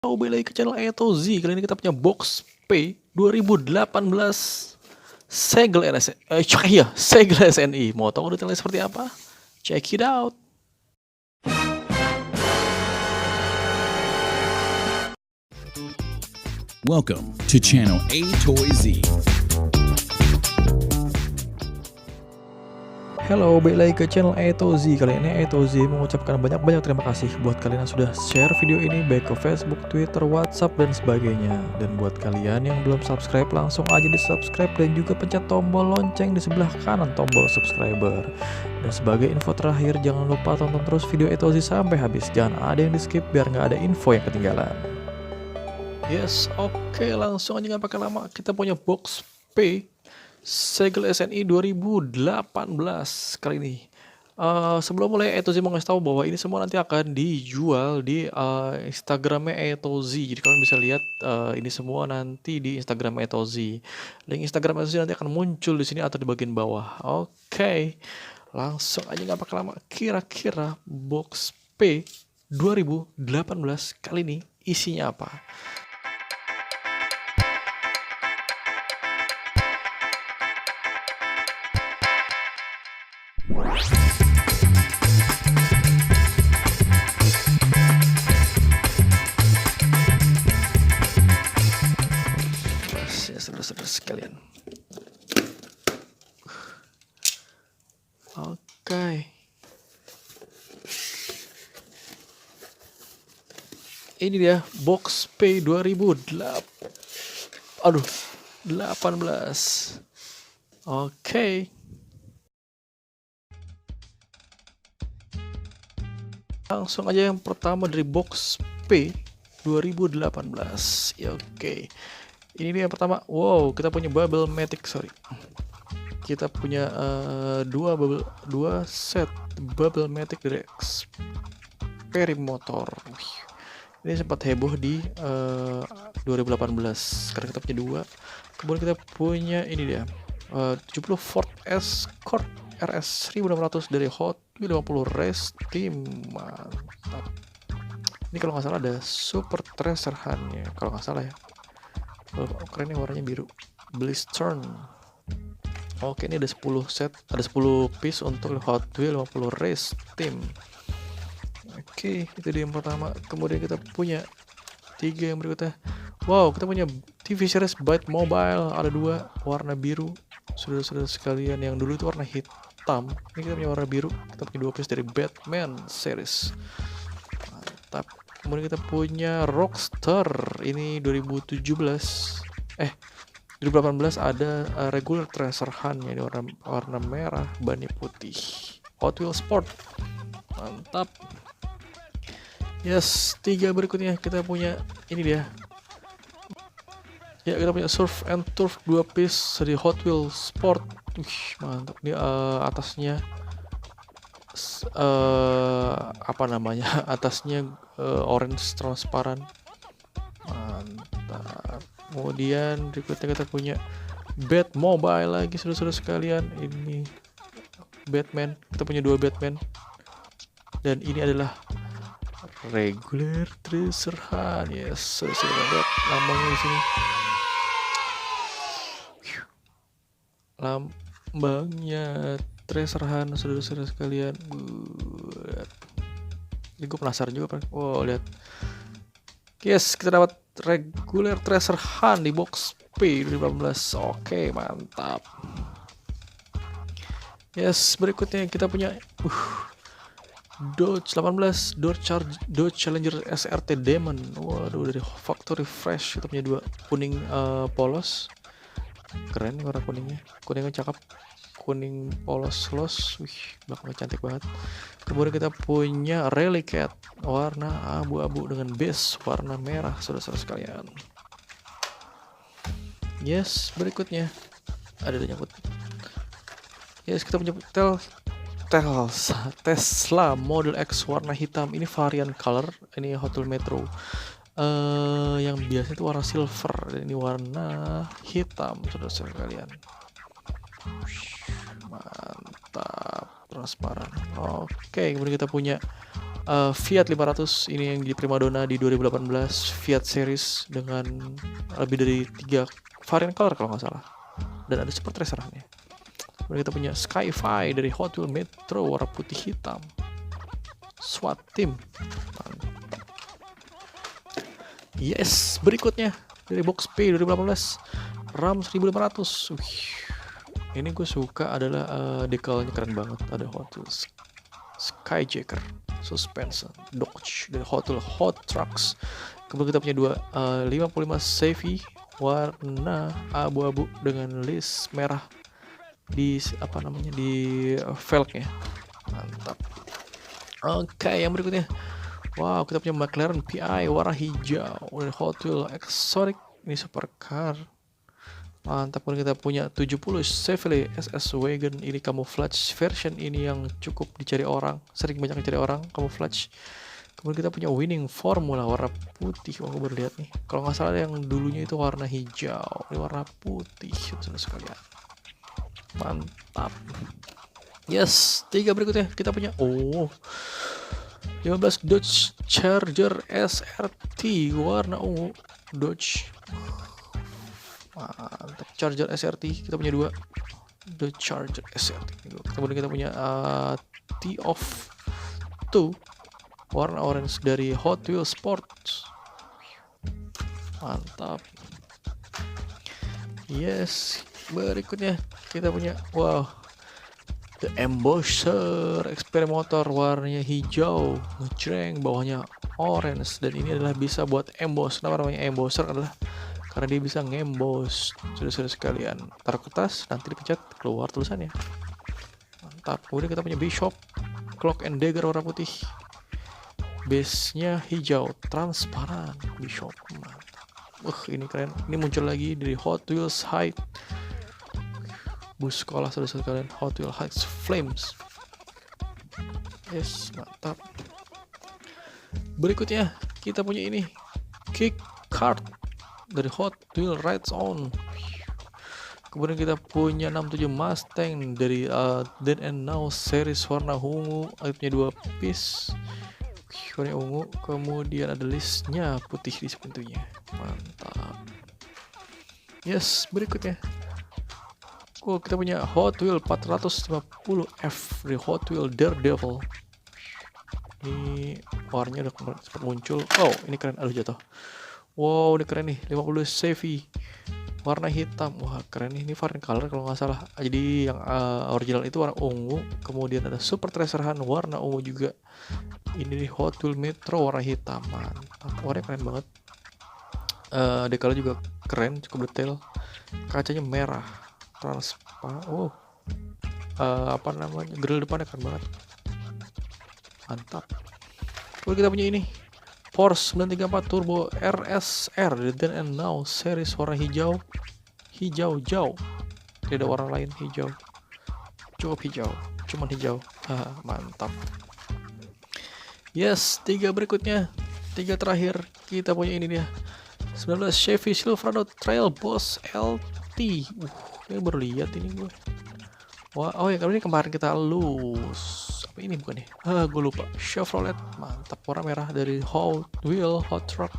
Kembali lagi ke channel Eto Z. Kali ini kita punya box P 2018 segel segel SNI. Mau tahu detailnya seperti apa? Check it out. Welcome to channel Eto Z. Halo, balik lagi ke channel Eto Z. Kali ini Eto Z mengucapkan banyak-banyak terima kasih buat kalian yang sudah share video ini baik ke Facebook, Twitter, WhatsApp, dan sebagainya. Dan buat kalian yang belum subscribe, langsung aja di subscribe dan juga pencet tombol lonceng di sebelah kanan tombol subscriber. Dan sebagai info terakhir, jangan lupa tonton terus video Eto Z sampai habis. Jangan ada yang di skip biar nggak ada info yang ketinggalan. Yes, oke, langsung aja nggak pakai lama. Kita punya box P segel SNI 2018 kali ini. Sebelum mulai Eto Z mau ngasih tahu bahwa ini semua nanti akan dijual di Instagramnya Eto Z. Jadi kalian bisa lihat ini semua nanti di Instagram Eto Z. Link Instagram Eto Z nanti akan muncul di sini atau di bagian bawah. Oke, langsung aja nggak pakai lama. Kira-kira box P 2018 kali ini isinya apa? Ya, saudara-saudara sekalian. Oke. Ini dia box P 2018. Oke. Langsung aja yang pertama dari box P 2018. Ya, oke. Ini dia yang pertama. Wow, kita punya bubble matic, Kita punya dua set bubble matic dari Experimotor. Ini sempat heboh di 2018 karena kita punya dua. Kemudian kita punya ini dia 70 Ford Escort RS 1600 dari Hot Wheels 50 Race Team. Mantap. Ini kalau nggak salah ada Super Tracer Han-nya, kalau nggak salah ya. Keren nih, warnanya biru. Blistern. Oke, ini ada 10 set, ada 10 piece untuk Hot Wheels 50 Race Team. Oke, itu dia yang pertama. Kemudian kita punya 3 yang berikutnya. Wow, kita punya TV series Byte Mobile, ada 2 warna biru. Saudara-saudara sekalian, yang dulu itu warna hitam. Ini kita punya warna biru. Kita punya 2 piece dari Batman series. Mantap. Kemudian kita punya Rockstar. Ini 2018 ada regular Tracer Han ya, warna merah, bani putih. Hot Wheels Sport. Mantap. Yes, 3 berikutnya kita punya ini dia. Ya, kita punya Surf and Turf 2 piece dari Hot Wheels Sport. Mantap. Ini atasnya apa namanya? Atasnya orange transparan. Mantap. Kemudian berikutnya kita punya Bat Mobile lagi, saudara-saudara sekalian. Ini Batman. Kita punya 2 Batman. Dan ini adalah regular Tracer Han. Yes, saudara-saudara, lihat lambangnya di sini. Lambangnya Tracer Han, saudara-saudara sekalian. Ini gue penasaran juga. Wow, lihat. Yes, kita dapat regular Tracer Han di box P 2018. Oke, mantap. Yes, berikutnya kita punya Dodge 18 Dodge Challenger SRT Demon. Waduh, dari Factory Fresh. Kita punya 2 kuning polos. Keren nih warna kuningnya. Kuningnya cakep. Kuning polos los. Wih, bakal cantik banget. Kemudian kita punya Rally Cat warna abu-abu dengan base warna merah, saudara-saudara sekalian. Yes, berikutnya ada nyangkut. Yes, kita punya Tesla Model X warna hitam. Ini varian color. Ini Hot Wheels Metro. Yang biasa itu warna silver, dan ini warna hitam, saudara-saudara sekalian. Mantap, transparan. Oke, kemudian kita punya Fiat 500 ini yang jadi primadona di 2018 Fiat series dengan lebih dari 3 varian color kalau nggak salah, dan ada super tracerannya. Kemudian kita punya Skyfy dari Hot Wheels Metro warna putih hitam, SWAT Team. Mantap. Yes, berikutnya dari Box P 2018 RAM 1500. Ini gue suka adalah dekalnya keren banget, ada Hot Wheels Skyjacker suspension Dodge dari Hot Wheels Hot Trucks. Kemudian kita punya 55 Chevy warna abu-abu dengan list merah di di velgnya. Mantap. Oke, yang berikutnya, wow, kita punya McLaren PI warna hijau dari Hot Wheels Exotic, ini supercar. Mantap. Kemudian kita punya 70 Chevrolet SS Wagon, ini camouflage version, ini yang cukup dicari orang, sering banyak dicari orang, camouflage. Kemudian kita punya Winning Formula warna putih. Aku baru lihat nih, kalau nggak salah yang dulunya itu warna hijau, ini warna putih, saudara sekalian. Mantap. Yes, 3 berikutnya kita punya 15 Dodge Charger SRT warna ungu Dodge. Mantap. Charger SRT kita punya 2, The Charger SRT. Kemudian kita punya T-Off 2 warna orange dari Hot Wheels Sports. Mantap. Yes, berikutnya kita punya, wow, The Embosser Experimenter warnanya hijau ngejreng, bawahnya orange, dan ini adalah bisa buat emboss. Kenapa namanya Embosser adalah karena dia bisa ngembos, saudara-saudara sekalian. Taruh kertas, nanti dipencet, keluar tulisannya. Mantap. Kemudian kita punya Bishop Clock and Dagger warna putih, base-nya hijau transparan Bishop. Mantap. Ini keren. Ini muncul lagi dari Hot Wheels High, bus sekolah, saudara-saudara sekalian. Hot Wheels High Flames. Yes, mantap. Berikutnya kita punya ini Kick Kart dari Hot Wheels Rides On. Kemudian kita punya 67 Mustang dari Then and Now series warna ungu, punya 2 piece warna ungu. Kemudian ada listnya putih di pintunya. Mantap. Yes, berikutnya kita punya Hot Wheels 450F dari Hot Wheels Daredevil. Ini warnanya udah sempat muncul. Oh, ini keren. Aduh, jatuh. Wow, ini keren nih, 50 Chevy warna hitam. Wah, keren nih, ini variant color kalau nggak salah. Jadi yang original itu warna ungu, kemudian ada super traceran warna ungu juga. Ini nih Hot Wheels Metro warna hitam. Mantap, warnanya keren banget. Dekalnya juga keren, cukup detail. Kacanya merah, transparan. Grill depannya keren banget. Mantap. Kemudian kita punya ini Porsche 934 Turbo RSR dari Then and Now series warna hijau jauh. Tidak ada warna lain, hijau. Cukup hijau, cuman hijau. Mantap. Yes, 3 berikutnya, 3 terakhir kita punya ini dia. 19 Chevy Silverado Trail Boss LT. Ini baru lihat ini gue. Wah, ya, ini kemarin kita lulus. Apa ini bukan nih? Gue lupa. Chevrolet, mantap, warna merah dari Hot Wheels Hot Truck.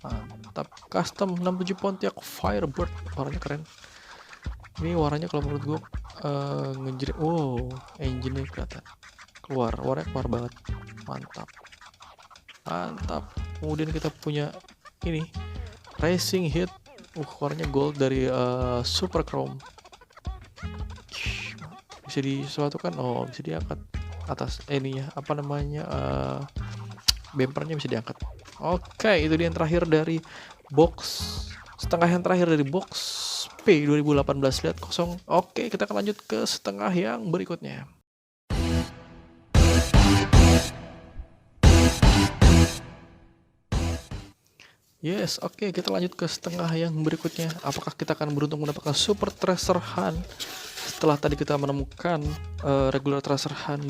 Mantap. Custom 67 Pontiac Firebird, warnanya keren. Ini warnanya kalau menurut gue ngejreng. Engine-nya kelihatan keluar, warnanya keluar banget. Mantap. Kemudian kita punya ini Racing Heat, warnanya gold dari Super Chrome. Bisa disuatukan, bisa diangkat atas ininya, bempernya bisa diangkat. Oke, itu dia yang terakhir dari box, setengah yang terakhir dari box P 2018 lihat kosong. Oke, kita akan lanjut ke setengah yang berikutnya. Yes, oke, kita lanjut ke setengah yang berikutnya. Apakah kita akan beruntung mendapatkan Super Tracer Hunt setelah tadi kita menemukan regular Tracer Hunt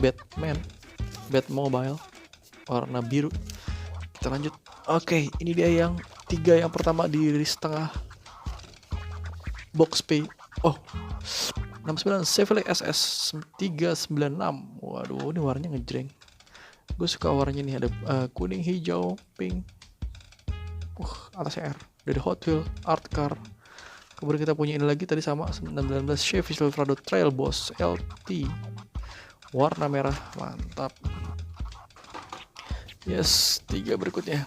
Batmobile warna biru? Kita lanjut. Oke, ini dia yang 3 yang pertama di setengah box P. 69 Chevrolet SS 396. Waduh, ini warnanya ngejreng. Gue suka warnanya nih, ada kuning, hijau, pink. Atasnya R. Dari Hot Wheels Art Car. Kemudian kita punya ini lagi tadi sama 19 Chevy Silverado Trail Boss LT. Warna merah, mantap. Yes, 3 berikutnya.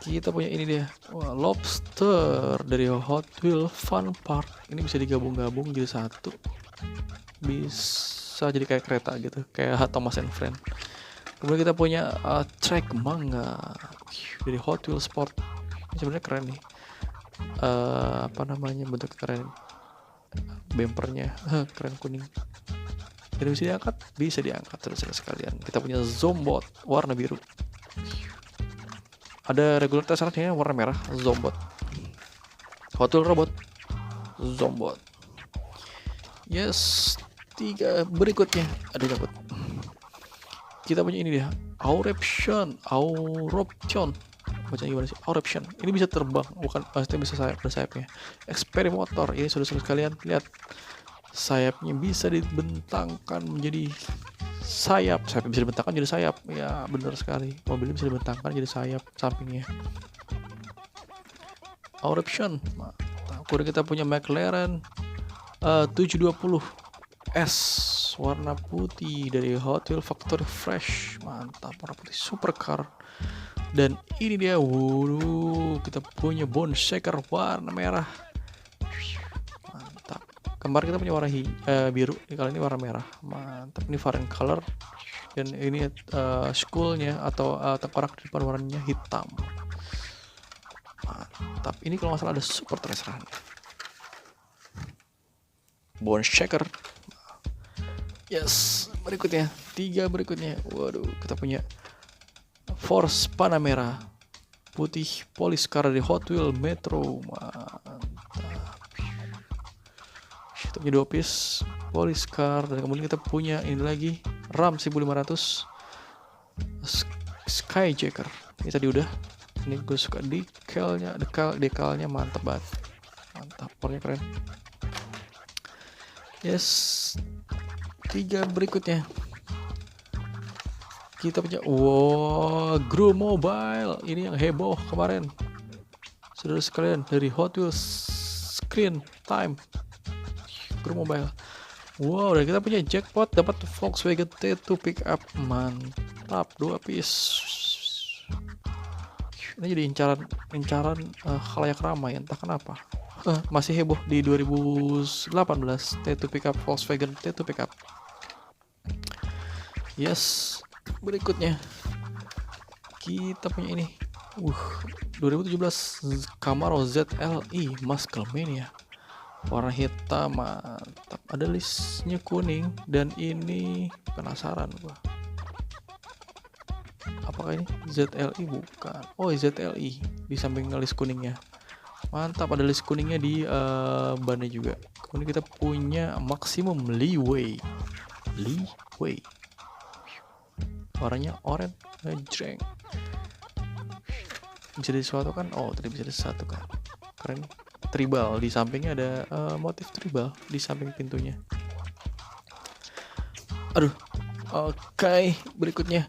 Kita punya ini dia, Lobster dari Hot Wheels Fun Park. Ini bisa digabung-gabung jadi satu. Bisa jadi kayak kereta gitu, kayak Thomas and Friend. Kemudian kita punya Track Manga dari Hot Wheels Sport. Ini sebenarnya keren nih. Apa namanya, bentuk keren. Bumpernya keren, kuning. Jadi bisa diangkat terus sekalian. Kita punya Zombot warna biru. Ada regular test-nya warna merah, Zombot. Hot Wheels Robot, Zombot. Yes, 3 berikutnya. Aduh, dapat. Kita punya ini dia, Auroption. Bacanya gimana sih? Auroption. Ini bisa terbang, bukan pasti bisa bersayapnya. Experimotor. Ini sudah sekalian lihat. Sayapnya bisa dibentangkan menjadi sayap bisa dibentangkan jadi sayap. Ya, benar sekali. Mobilnya bisa dibentangkan jadi sayap sampingnya. Auroption. Kemudian kita punya McLaren 720 S warna putih dari Hot Wheels Factory Fresh. Mantap, warna putih supercar. Dan ini dia, kita punya Bone Shaker warna merah. Mantap. Kemarin kita punya warna biru, kali ini warna merah. Mantap, ini variant color. Dan ini skullnya atau tengkorak di depan warnanya hitam. Mantap. Ini kalau nggak salah ada super traceran. Bone Shaker. Yes, berikutnya 3 berikutnya. Waduh, kita punya Force Panamera putih polish car dari Hot Wheels Metro. Mantap. Kita punya 2 piece polish car, dan kemudian kita punya ini lagi Ram 1500 Skyjacker. Ini tadi udah. Ini gue suka dekalnya mantap banget. Mantap, warnanya keren. Yes, 3 berikutnya. Kita punya Grow Mobile. Ini yang heboh kemarin. Saudara sekalian, dari Hot Wheels Screen Time. Grow Mobile. Wow, dan kita punya jackpot, dapat Volkswagen T2 pickup. Mantap, 2 piece. Ini jadi incaran khalayak ramai, entah kenapa. Masih heboh di 2018 T2 pickup, Volkswagen T2 pickup. Yes, berikutnya kita punya ini 2017 Camaro ZLE Muscle Mania warna hitam. Mantap, ada listnya kuning, dan ini penasaran gua, apakah ini ZLE? Bukan. Oh, ZLE di samping list kuningnya. Mantap, ada list kuningnya di bannya juga. Kemudian kita punya Maximum Leeway. Warnanya orange jreng. Bisa disatukan? Oh, tadi bisa disatukan. Keren. Tribal di sampingnya, ada motif tribal di samping pintunya. Aduh. Oke, berikutnya.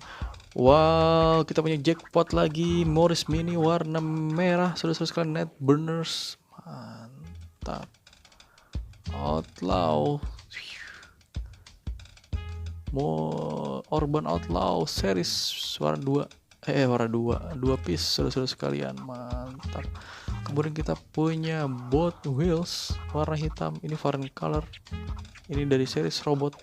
Wow, kita punya jackpot lagi, Morris Mini warna merah. Sudah sekalian, Net Burners. Mantap. Outlaw. Urban Outlaw series warna 2 piece. Sudah sekalian, mantap. Kemudian kita punya Boat Wheels warna hitam. Ini variant color. Ini dari series robot.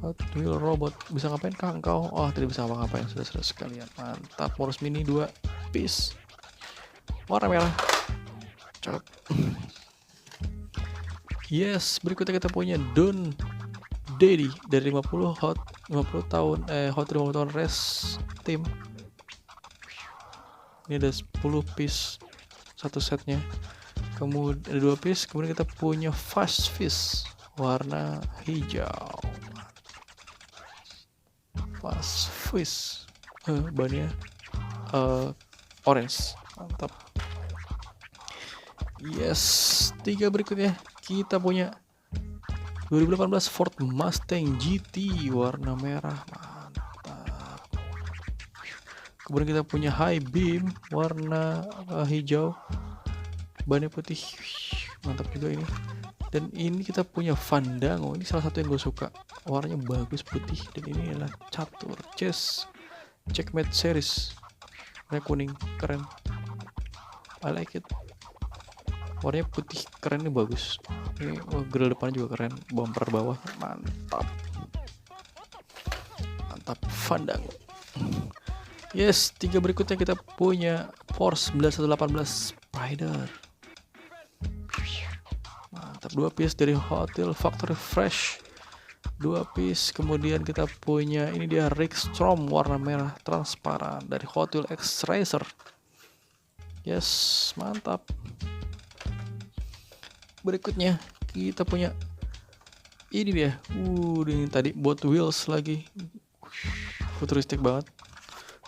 Hot Wheel robot. Bisa ngapain kah engkau? Oh, tidak bisa ngapain. Sudah sekalian, mantap. Morris Mini 2 piece warna merah. Cakep. Yes, berikutnya kita punya Don Daddy dari 50 tahun race team. Ini ada 10 piece satu setnya. Kemudian ada 2 piece. Kemudian kita punya Fast Fish warna hijau. Fast Fish bannya orange. Mantap. Yes, 3 berikutnya kita punya 2018 Ford Mustang GT warna merah, mantap. Kemudian kita punya High Beam warna hijau, bannya putih, mantap juga ini. Dan ini kita punya Fandango, ini salah satu yang gue suka, warnanya bagus putih. Dan ini adalah catur chess Checkmate series, warna kuning, keren, I like it. Warnanya putih, keren, ini bagus. Ini grill depan juga keren, bumper bawah mantap, mantap Fandango. Yes, 3 berikutnya kita punya Porsche 918 Spider, mantap, 2 piece dari Hotel Factory Fresh, 2 piece. Kemudian kita punya ini dia Rickstrom warna merah transparan dari Hotel X Racer. Yes, mantap. Berikutnya kita punya ini dia, ini tadi Hot Wheels lagi, futuristik banget.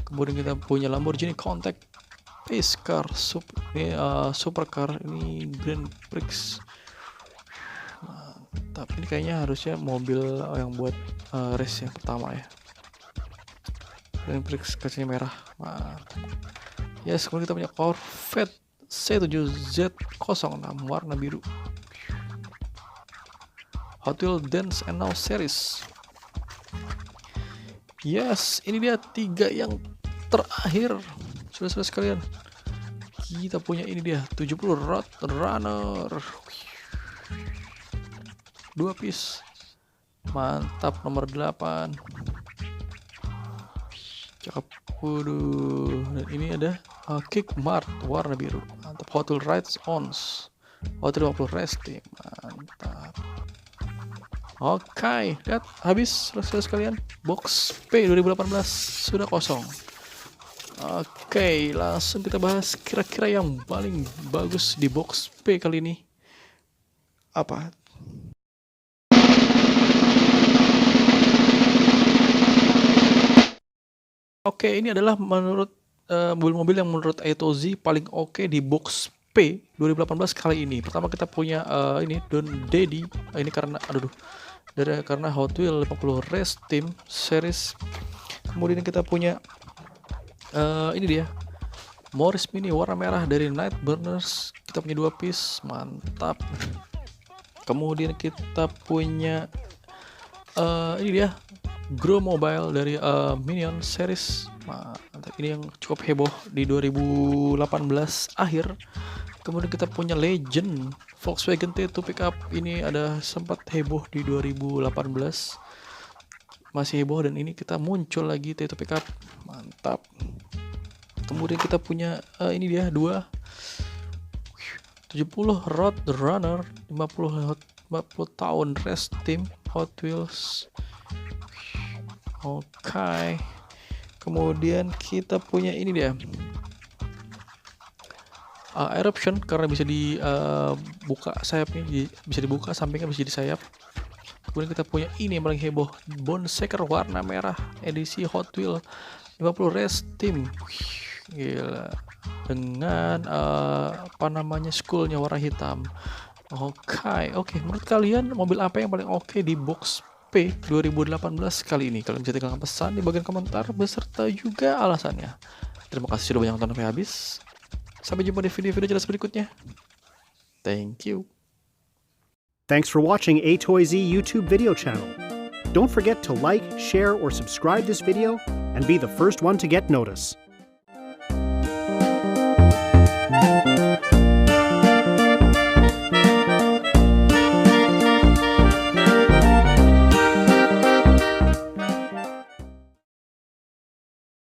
Kemudian kita punya Lamborghini Countach Pace Car ini supercar, ini Grand Prix, mantap. Ini kayaknya harusnya mobil yang buat race yang pertama ya, Grand Prix, kacanya merah, mantap. Yes, kemudian kita punya Corvette C7Z06 warna biru, Hot Wheels Dance and Now series. Yes, ini dia 3 yang terakhir, saudara-saudara sekalian. Kita punya ini dia 70 Road Runner, 2 piece, mantap, nomor 8, cakep. Waduh, dan ini ada Kick Mart warna biru, mantap. Hot Wheels Rides Ons, Hot Wheels 50 Race Team, mantap. Oke, lihat habis saudara sekalian, box P 2018 sudah kosong. Oke, langsung kita bahas kira-kira yang paling bagus di box P kali ini apa. Oke, ini adalah menurut mobil-mobil yang menurut A to Z paling oke di box P 2018 kali ini. Pertama kita punya ini Don Daddy, ini karena karena Hot Wheels 50 Race Team series. Kemudian kita punya ini dia Morris Mini warna merah dari Night Burners, kita punya 2 piece, mantap. Kemudian kita punya ini dia Grow Mobile dari Minion series, mantap. Ini yang cukup heboh di 2018 akhir. Kemudian kita punya Legend Volkswagen T2 pickup, ini ada sempat heboh di 2018, masih heboh, dan ini kita muncul lagi T2 pickup, mantap. Kemudian kita punya ini dia 70 Road Runner 50 tahun Race Team Hot Wheels. Oke. Kemudian kita punya ini dia Eruption, karena bisa dibuka sayapnya, bisa dibuka sampingnya, bisa jadi sayap. Kemudian kita punya ini yang paling heboh, Bone Shaker warna merah edisi Hot Wheels 50 Race Team, gila, dengan apa namanya, skullnya warna hitam. Oke, menurut kalian mobil apa yang paling oke di box P 2018 kali ini? Kalian bisa tinggalkan pesan di bagian komentar beserta juga alasannya. Terima kasih sudah banyak nonton sampai habis. Sampai jumpa di video-video jelas berikutnya. Thank you. Thanks for watching A Toy Z YouTube video channel. Don't forget to like, share, or subscribe this video and be the first one to get notice.